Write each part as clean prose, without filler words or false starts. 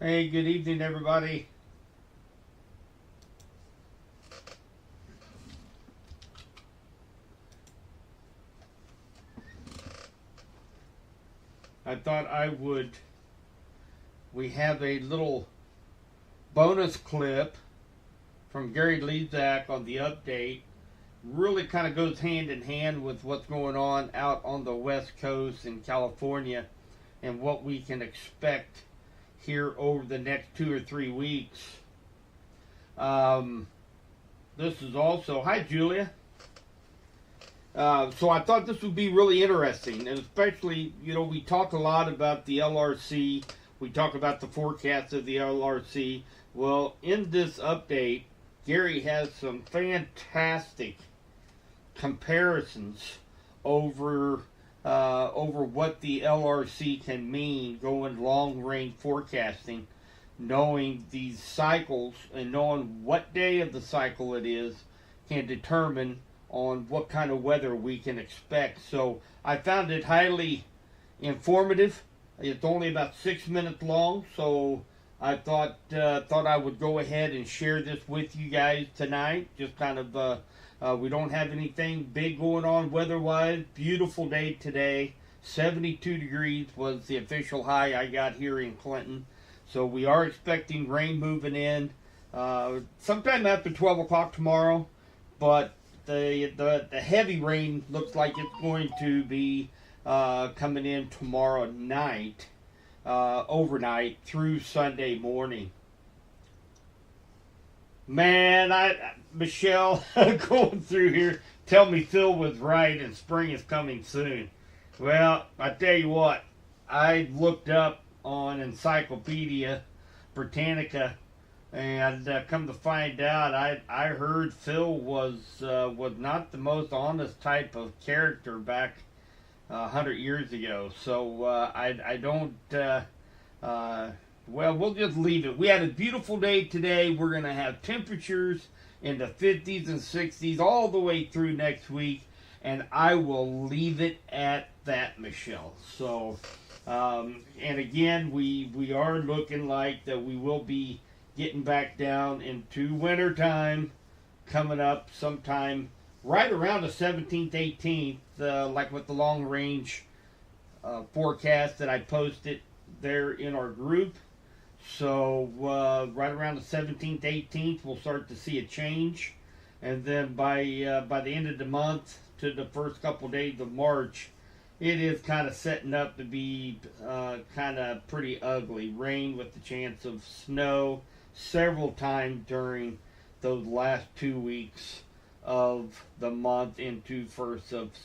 Hey, good evening, everybody. I thought we have a little bonus clip from Gary Lezak on the update. Really kind of goes hand in hand with what's going on out on the West Coast in California and what we can expect here over the next 2 or 3 weeks. This is also, hi Julia. So I thought this would be really interesting, and especially, we talk a lot about the LRC. We talk about the forecast of the LRC. Well, in this update, Gary has some fantastic comparisons over what the LRC can mean going long range forecasting, knowing these cycles and knowing what day of the cycle it is can determine on what kind of weather we can expect. So I found it highly informative. It's only about 6 minutes long, so I thought I would go ahead and share this with you guys tonight. Just kind of we don't have anything big going on weather-wise. Beautiful day today. 72 degrees was the official high I got here in Clinton. So we are expecting rain moving in sometime after 12 o'clock tomorrow, but the heavy rain looks like it's going to be coming in tomorrow night, overnight through Sunday morning. Man, Michelle, going through here, tell me Phil was right and spring is coming soon. Well, I tell you what, I looked up on Encyclopedia Britannica, and come to find out, I heard Phil was not the most honest type of character back 100 years ago. So I don't. Well, we'll just leave it. We had a beautiful day today. We're gonna have temperatures in the 50s and 60s all the way through next week, and I will leave it at that, Michelle. So, and again, we are looking like that we will be getting back down into winter time coming up sometime right around the 17th, 18th, like with the long range forecast that I posted there in our group. So right around the 17th, 18th, we'll start to see a change, and then by the end of the month to the first couple days of March, it is kind of setting up to be kind of pretty ugly. Rain with the chance of snow several times during those last 2 weeks of the month into first of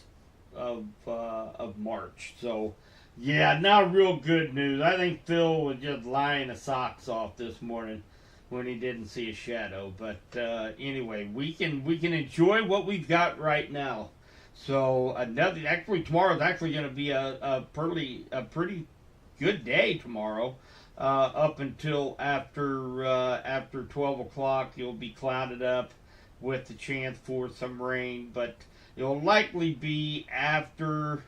March. So yeah, not real good news. I think Phil was just lying his socks off this morning when he didn't see a shadow. But anyway, we can enjoy what we've got right now. So tomorrow is actually going to be a pretty good day tomorrow. Up until after 12 o'clock, it'll be clouded up with the chance for some rain, but it'll likely be after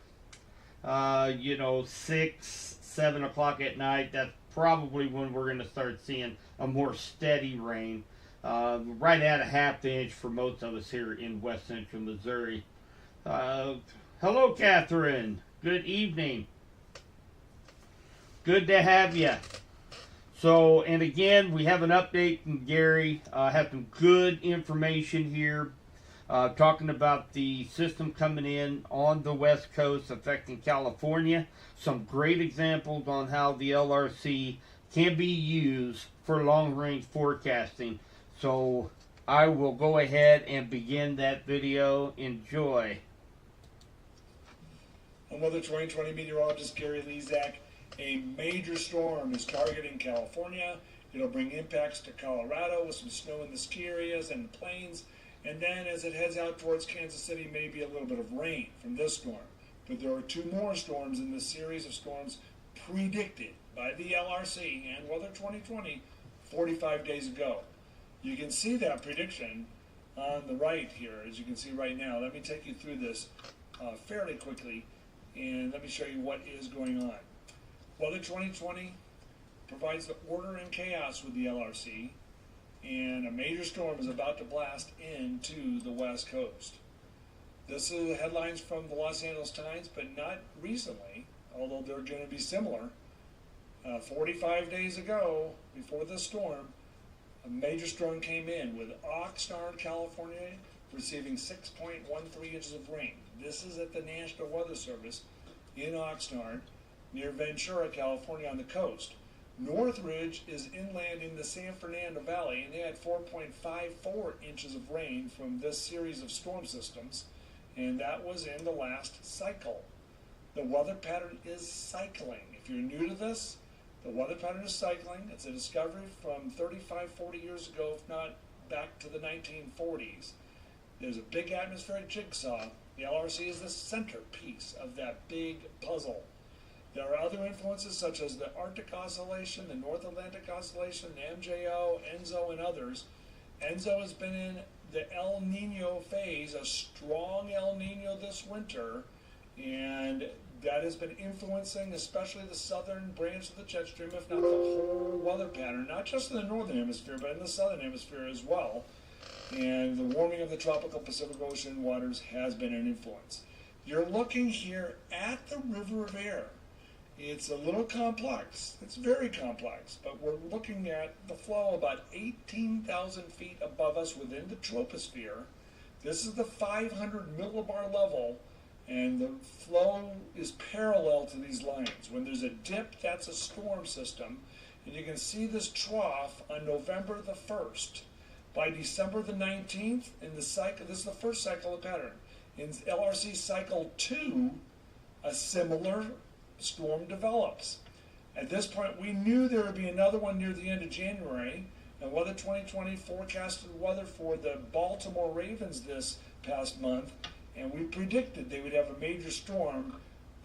6, 7 o'clock at night. That's probably when we're going to start seeing a more steady rain, right at a half inch for most of us here in West Central Missouri. Hello, Catherine. Good evening. Good to have you. So, and again, we have an update from Gary. Have some good information here, talking about the system coming in on the West Coast affecting California. Some great examples on how the LRC can be used for long-range forecasting. So, I will go ahead and begin that video. Enjoy. I'm Weather 2020 meteorologist Gary Lezak. A major storm is targeting California. It'll bring impacts to Colorado with some snow in the ski areas and the plains. And then as it heads out towards Kansas City, maybe a little bit of rain from this storm. But there are 2 more storms in this series of storms predicted by the LRC and Weather 2020 45 days ago. You can see that prediction on the right here, as you can see right now. Let me take you through this fairly quickly, and let me show you what is going on. Weather 2020 provides the order and chaos with the LRC, and a major storm is about to blast into the West Coast. This is the headlines from the Los Angeles Times, but not recently, although they're going to be similar. 45 days ago, before this storm, a major storm came in with Oxnard, California, receiving 6.13 inches of rain. This is at the National Weather Service in Oxnard, near Ventura, California, on the coast. Northridge is inland in the San Fernando Valley, and they had 4.54 inches of rain from this series of storm systems, and that was in the last cycle. The weather pattern is cycling. If you're new to this, the weather pattern is cycling. It's a discovery from 35, 40 years ago, if not back to the 1940s. There's a big atmospheric jigsaw. The LRC is the centerpiece of that big puzzle. There are other influences such as the Arctic Oscillation, the North Atlantic Oscillation, the MJO, ENSO, and others. ENSO has been in the El Nino phase, a strong El Nino this winter, and that has been influencing especially the southern branch of the jet stream, if not the whole weather pattern, not just in the northern hemisphere, but in the southern hemisphere as well. And the warming of the tropical Pacific Ocean waters has been an influence. You're looking here at the River of Air. It's a little complex. It's very complex, but we're looking at the flow about 18,000 feet above us within the troposphere. This is the 500 millibar level, and the flow is parallel to these lines. When there's a dip, that's a storm system, and you can see this trough on November the 1st. By December the 19th, in the cycle, this is the first cycle of pattern. In LRC cycle 2, a similar storm develops. At this point, we knew there would be another one near the end of January, and Weather 2020 forecasted weather for the Baltimore Ravens this past month, and we predicted they would have a major storm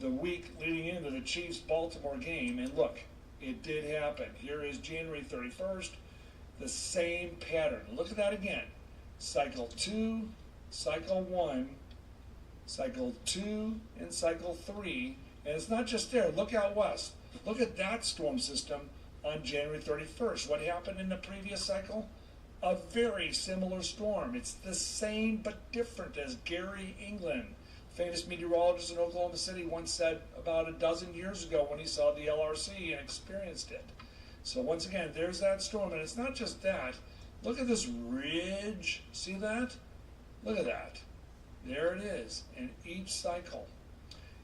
the week leading into the Chiefs-Baltimore game, and look, it did happen. Here is January 31st, the same pattern. Look at that again. Cycle 2, Cycle 1, Cycle 2, and Cycle 3. And it's not just there. Look out west. Look at that storm system on January 31st. What happened in the previous cycle? A very similar storm. It's the same but different, as Gary England, famous meteorologist in Oklahoma City, once said about a dozen years ago when he saw the LRC and experienced it. So once again, there's that storm. And it's not just that. Look at this ridge. See that? Look at that. There it is in each cycle.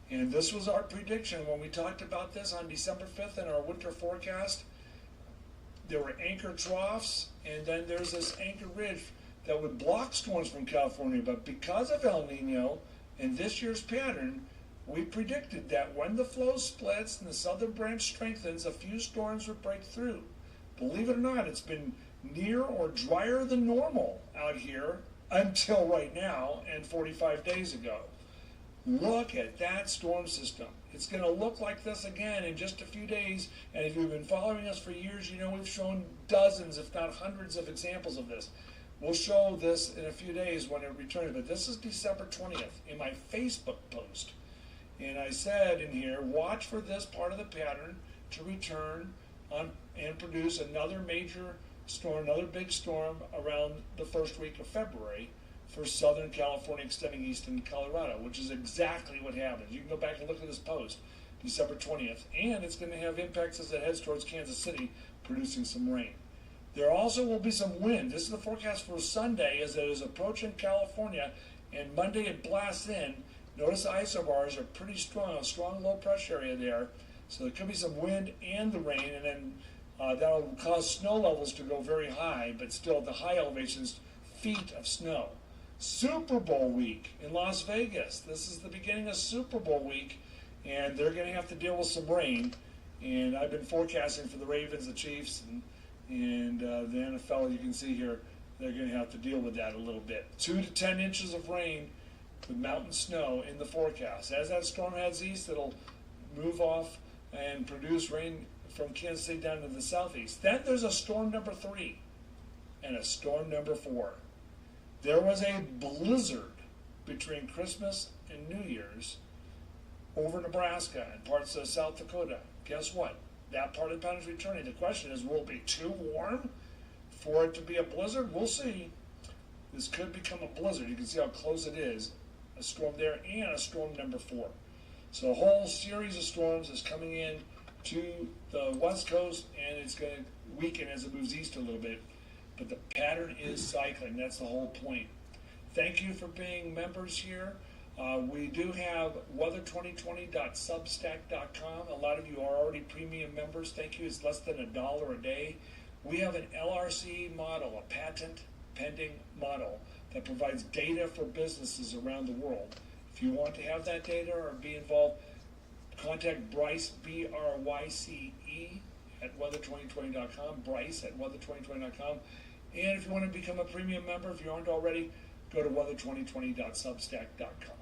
And this was our prediction when we talked about this on December 5th in our winter forecast. There were anchor troughs, and then there's this anchor ridge that would block storms from California. But because of El Nino and this year's pattern, we predicted that when the flow splits and the southern branch strengthens, a few storms would break through. Believe it or not, it's been near or drier than normal out here until right now and 45 days ago. Look at that storm system. It's going to look like this again in just a few days, and if you've been following us for years, you know we've shown dozens, if not hundreds, of examples of this. We'll show this in a few days when it returns, but this is December 20th in my Facebook post. And I said in here, watch for this part of the pattern to return on and produce another major storm, another big storm around the first week of February for Southern California extending east into Colorado, which is exactly what happens. You can go back and look at this post, December 20th, and it's going to have impacts as it heads towards Kansas City, producing some rain. There also will be some wind. This is the forecast for Sunday as it is approaching California, and Monday it blasts in. Notice the isobars are pretty strong, a strong low pressure area there, so there could be some wind and the rain, and then that'll cause snow levels to go very high, but still at the high elevations, feet of snow. Super Bowl week in Las Vegas. This is the beginning of Super Bowl week, and they're going to have to deal with some rain. And I've been forecasting for the Ravens, the Chiefs, and the NFL. You can see here they're going to have to deal with that a little bit. 2 to 10 inches of rain with mountain snow in the forecast. As that storm heads east, it'll move off and produce rain from Kansas City down to the southeast. Then there's a storm number 3 and a storm number 4. There was a blizzard between Christmas and New Year's over Nebraska and parts of South Dakota. Guess what? that part of the pattern is returning. The question is, will it be too warm for it to be a blizzard? We'll see. This could become a blizzard. You can see how close it is. A storm there and a storm number 4. So a whole series of storms is coming in to the west coast, and it's going to weaken as it moves east a little bit. But the pattern is cycling. That's the whole point. Thank you for being members here. We do have weather2020.substack.com. A lot of you are already premium members. Thank you. It's less than $1 a day. We have an LRC model, a patent pending model that provides data for businesses around the world. If you want to have that data or be involved, contact Bryce, B-R-Y-C-E, at weather2020.com, Bryce at weather2020.com. And if you want to become a premium member, if you aren't already, go to weather2020.substack.com.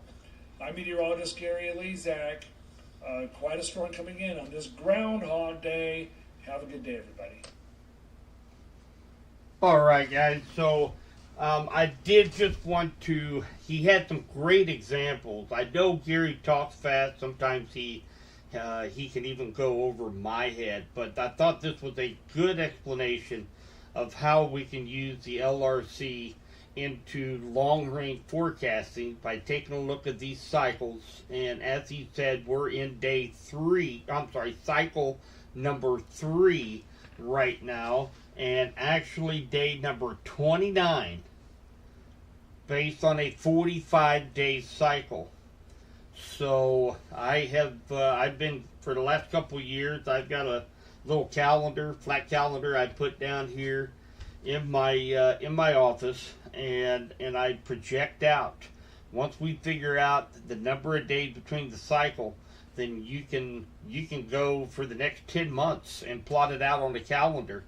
I'm meteorologist Gary Elizak. Quite a storm coming in on this Groundhog Day. Have a good day, everybody. All right, guys. So I did just want to, he had some great examples. I know Gary talks fast. Sometimes he can even go over my head. But I thought this was a good explanation of how we can use the LRC into long-range forecasting by taking a look at these cycles. And as he said, we're in cycle number 3 right now, and actually day number 29 based on a 45-day cycle. So I've been, for the last couple of years, I've got a little calendar, flat calendar I put down here in my office, and I project out. Once we figure out the number of days between the cycle, then you can go for the next 10 months and plot it out on the calendar.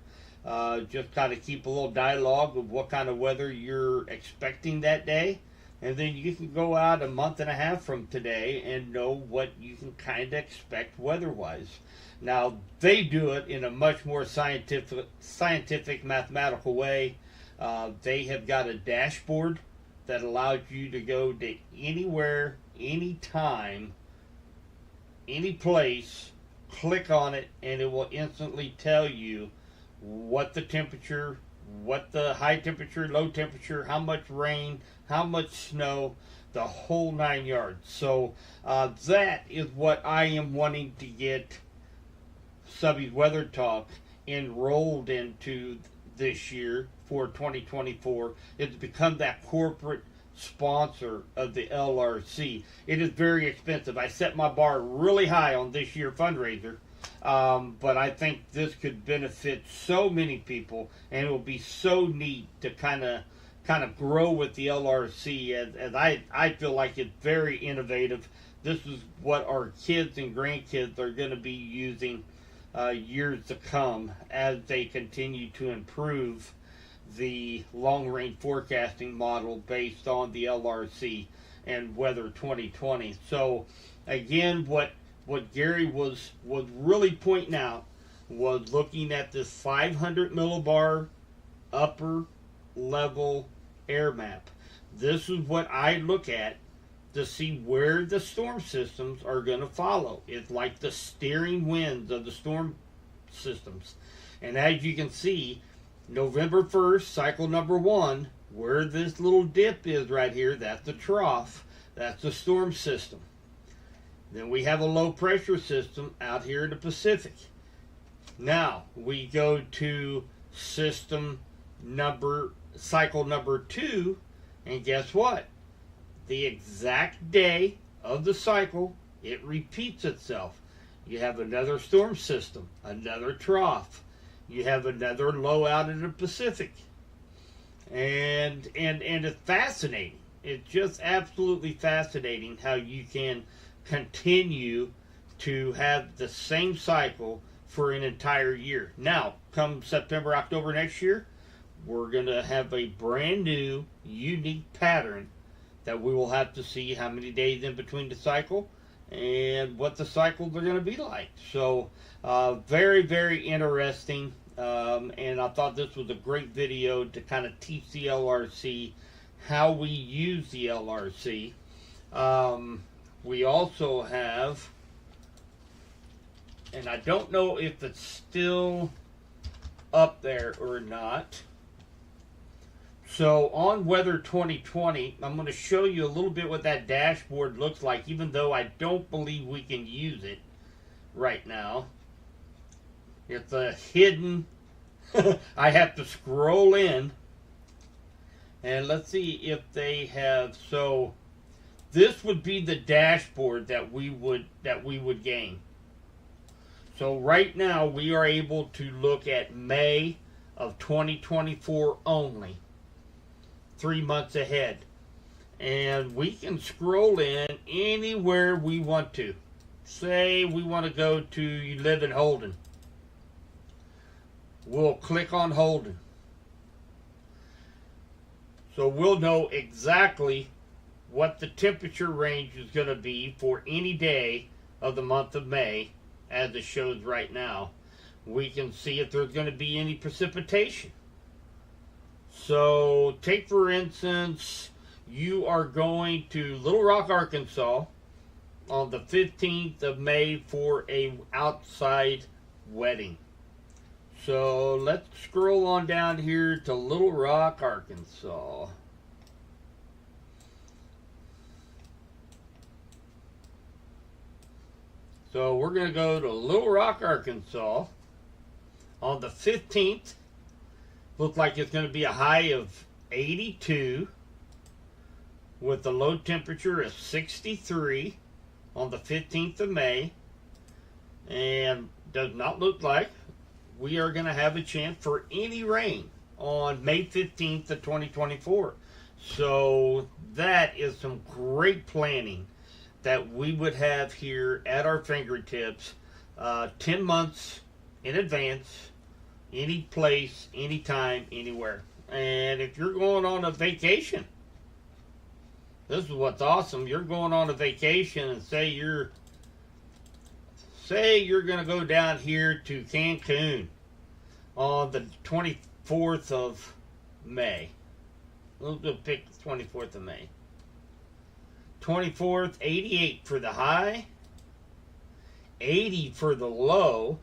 Just kind of keep a little dialogue of what kind of weather you're expecting that day, and then you can go out a month and a half from today and know what you can kind of expect weather-wise. Now, they do it in a much more scientific mathematical way. They have got a dashboard that allows you to go to anywhere, anytime, any place, click on it, and it will instantly tell you what the temperature, what the high temperature, low temperature, how much rain, how much snow, the whole 9 yards. So that is what I am wanting to get Subby's Weather Talk enrolled into this year for 2024, is to become that corporate sponsor of the LRC. It is very expensive. I set my bar really high on this year fundraiser, but I think this could benefit so many people, and it will be so neat to kind of grow with the LRC, as I feel like it's very innovative. This is what our kids and grandkids are going to be using years to come as they continue to improve the long-range forecasting model based on the LRC and Weather 2020. So again, what Gary was really pointing out was looking at this 500 millibar upper level air map. This is what I look at to see where the storm systems are going to follow. It's like the steering winds of the storm systems. And as you can see, November 1st, cycle number 1, where this little dip is right here, that's the trough. That's the storm system. Then we have a low pressure system out here in the Pacific. Now we go to cycle number 2, and guess what? The exact day of the cycle, it repeats itself. You have another storm system, another trough. You have another low out in the Pacific. And it's fascinating. It's just absolutely fascinating how you can continue to have the same cycle for an entire year. Now, come September, October next year, we're going to have a brand new, unique pattern that we will have to see how many days in between the cycle and what the cycles are going to be like. So very, very interesting. And I thought this was a great video to kind of teach the LRC how we use the LRC. We also have and I don't know if it's still up there or not. So on Weather 2020, I'm going to show you a little bit what that dashboard looks like, even though I don't believe we can use it right now. It's a hidden, I have to scroll in, and let's see if they have. So this would be the dashboard that we would gain. So right now we are able to look at May of 2024 only, 3 months ahead, and we can scroll in anywhere we want to. Say we want to go to, you live in Holden, we'll click on Holden, so we'll know exactly what the temperature range is going to be for any day of the month of May. As it shows right now, we can see if there's going to be any precipitation. So take, for instance, you are going to Little Rock, Arkansas on the 15th of May for a outside wedding. So let's scroll on down here to Little Rock, Arkansas. So we're going to go to Little Rock, Arkansas on the 15th. Looks like it's going to be a high of 82 with a low temperature of 63 on the 15th of May. And does not look like we are going to have a chance for any rain on May 15th of 2024. So that is some great planning that we would have here at our fingertips 10 months in advance, any place, anytime, anywhere. And if you're going on a vacation, this is what's awesome. You're going on a vacation and say you're going to go down here to Cancun on the 24th of May. We'll pick the 24th of May. 24th, 88 for the high, 80 for the low,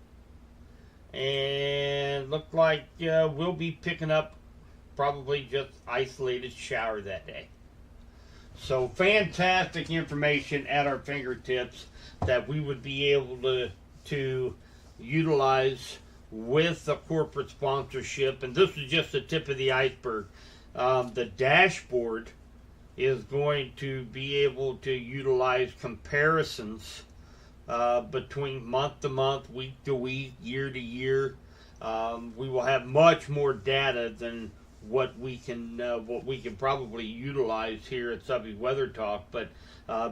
and look like we'll be picking up probably just isolated shower that day. So fantastic information at our fingertips that we would be able to utilize with the corporate sponsorship. And this is just the tip of the iceberg. The dashboard is going to be able to utilize comparisons between month to month, week to week, year to year. We will have much more data than what we can probably utilize here at Subby Weather Talk. But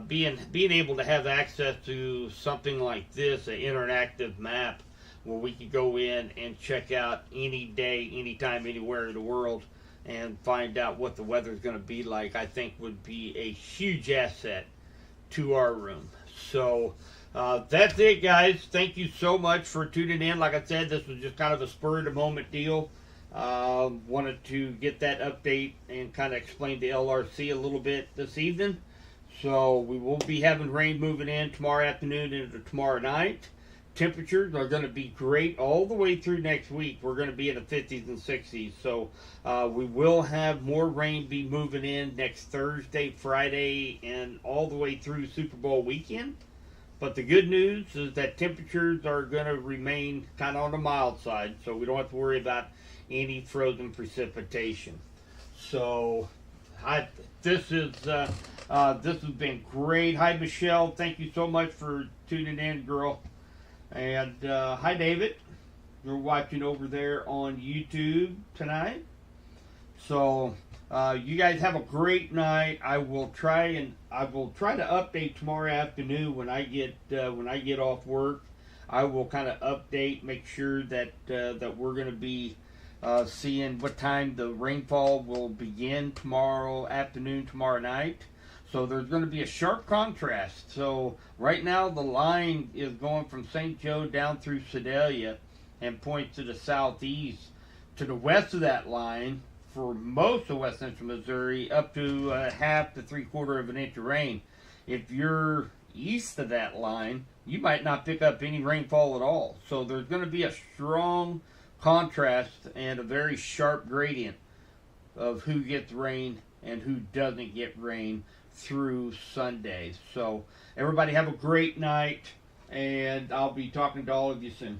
being able to have access to something like this, an interactive map, where we can go in and check out any day, anytime, anywhere in the world, and find out what the weather is going to be like, I think would be a huge asset to our room. So that's it, guys. Thank you so much for tuning in. Like I said, this was just kind of a spur of the moment deal. Wanted to get that update and kind of explain the LRC a little bit this evening. So we will be having rain moving in tomorrow afternoon into tomorrow night. Temperatures are going to be great all the way through next week. We're going to be in the 50s and 60s. So we will have more rain be moving in next Thursday, Friday, and all the way through Super Bowl weekend. But the good news is that temperatures are going to remain kind of on the mild side. So we don't have to worry about any frozen precipitation. So this has been great. Hi, Michelle. Thank you so much for tuning in, girl. And hi, David. You're watching over there on YouTube tonight. So you guys have a great night. I will try to update tomorrow afternoon when I get off work. I will kind of update, make sure that we're going to be seeing what time the rainfall will begin tomorrow afternoon, tomorrow night. So there's going to be a sharp contrast. So right now the line is going from St. Joe down through Sedalia and points to the southeast. To the west of that line, for most of west central Missouri, up to half to 3/4 of an inch of rain. If you're east of that line, you might not pick up any rainfall at all. So there's going to be a strong contrast and a very sharp gradient of who gets rain and who doesn't get rain through Sunday. So everybody have a great night, and I'll be talking to all of you soon.